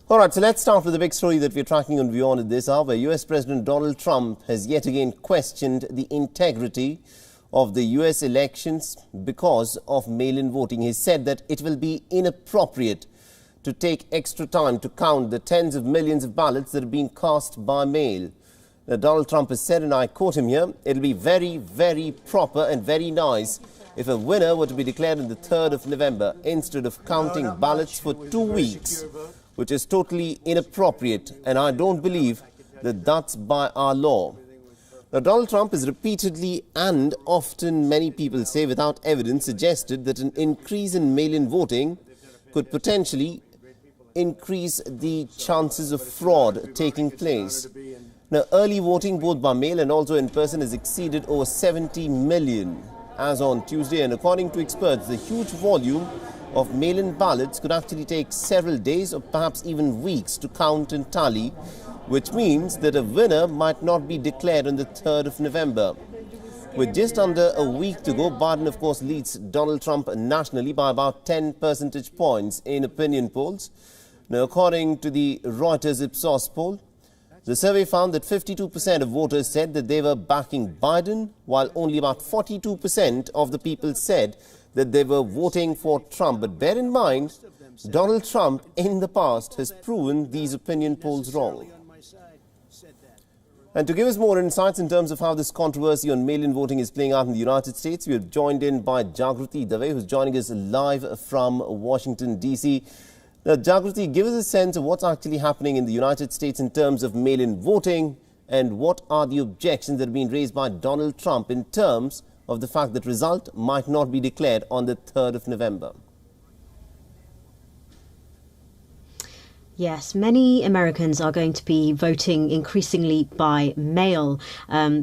All right, so let's start with the big story that we're tracking on WION at this hour. US President Donald Trump has yet again questioned the integrity of the US elections because of mail-in voting. He said that it will be inappropriate to take extra time to count the tens of millions of ballots that are being cast by mail. Now, Donald Trump has said, and I quote him here, "It'll be very, very proper and very nice if a winner were to be declared on the 3rd of November instead of counting ballots for 2 weeks, which is totally inappropriate, and I don't believe that that's by our law." Now, Donald Trump has repeatedly and often, many people say without evidence, suggested that an increase in mail-in voting could potentially increase the chances of fraud taking place. Now, early voting both by mail and also in person has exceeded over 70 million as on Tuesday, and according to experts, the huge volume of mail-in ballots could actually take several days or perhaps even weeks to count and tally, which means that a winner might not be declared on the 3rd of November. With just under a week to go, Biden, of course, leads Donald Trump nationally by about 10 percentage points in opinion polls. Now, according to the Reuters Ipsos poll, the survey found that 52% of voters said that they were backing Biden, while only about 42% of the people said that they were voting for Trump. But bear in mind, Donald Trump in the past has proven these opinion polls wrong. And to give us more insights in terms of how this controversy on mail-in voting is playing out in the United States, we are joined in by Jagrati Dave, who's joining us live from Washington, D.C. Now, Jagrati, give us a sense of what's actually happening in the United States in terms of mail-in voting, and what are the objections that have been raised by Donald Trump in terms of the fact that result might not be declared on the 3rd of November. Yes, many Americans are going to be voting increasingly by mail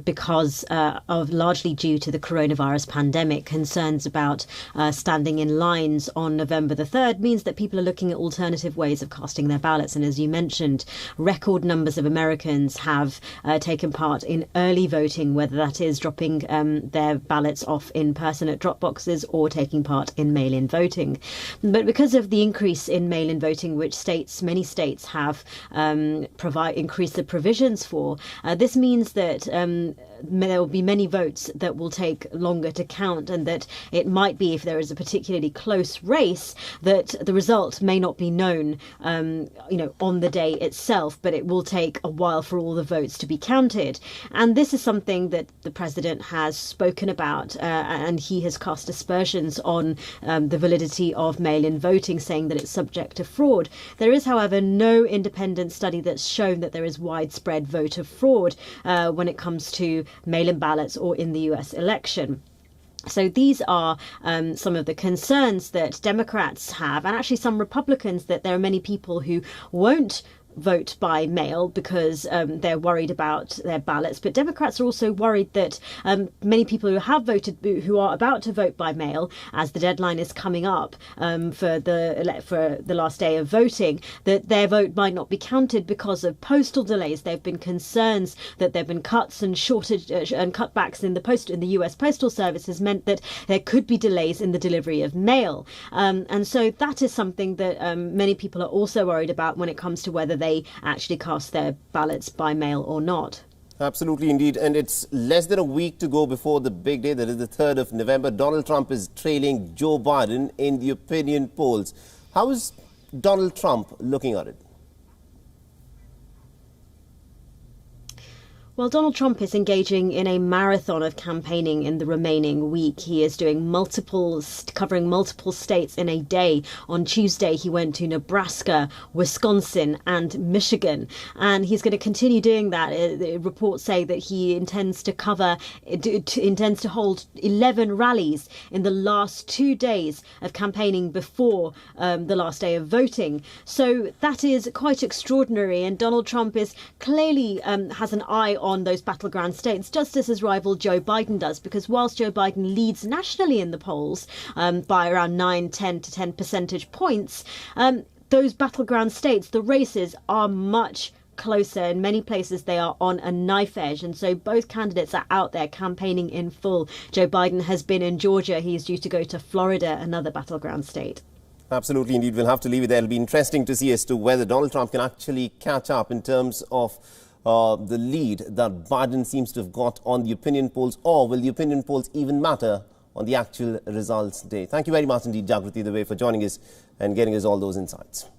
because of largely due to the coronavirus pandemic. Concerns about standing in lines on November the 3rd means that people are looking at alternative ways of casting their ballots. And as you mentioned, record numbers of Americans have taken part in early voting, whether that is dropping their ballots off in person at drop boxes or taking part in mail-in voting. But because of the increase in mail-in voting, which many states have increased the provisions for, this means that there will be many votes that will take longer to count, and that it might be, if there is a particularly close race, that the result may not be known on the day itself, but it will take a while for all the votes to be counted. And this is something that the president has spoken about, and he has cast aspersions on the validity of mail-in voting, saying that it's subject to fraud. There is, however, no independent study that's shown that there is widespread voter fraud when it comes to mail-in ballots or in the US election. So these are some of the concerns that Democrats have, and actually some Republicans, that there are many people who won't vote by mail because they're worried about their ballots. But Democrats are also worried that many people who have voted, who are about to vote by mail, as the deadline is coming up for the last day of voting, that their vote might not be counted because of postal delays. There have been concerns that there have been cuts and shortage and cutbacks in the US Postal Service has meant that there could be delays in the delivery of mail. And so that is something that many people are also worried about when it comes to whether they actually cast their ballots by mail or not. Absolutely, indeed. And it's less than a week to go before the big day, that is the 3rd of November. Donald Trump is trailing Joe Biden in the opinion polls. How is Donald Trump looking at it? Well, Donald Trump is engaging in a marathon of campaigning in the remaining week. He is doing covering multiple states in a day. On Tuesday, he went to Nebraska, Wisconsin, and Michigan, and he's going to continue doing that. Reports say that he intends to hold 11 rallies in the last 2 days of campaigning before the last day of voting. So that is quite extraordinary, and Donald Trump is clearly has an eye on those battleground states, just as his rival Joe Biden does, because whilst Joe Biden leads nationally in the polls by around 10 to 10 percentage points, those battleground states, the races are much closer. In many places they are on a knife edge, and so both candidates are out there campaigning in full. Joe Biden has been in Georgia. He is due to go to Florida, another battleground state. Absolutely, indeed. We'll have to leave it there. It'll be interesting to see as to whether Donald Trump can actually catch up in terms of the lead that Biden seems to have got on the opinion polls, or will the opinion polls even matter on the actual results day? Thank you very much indeed, Jagriti Dave, for joining us and getting us all those insights.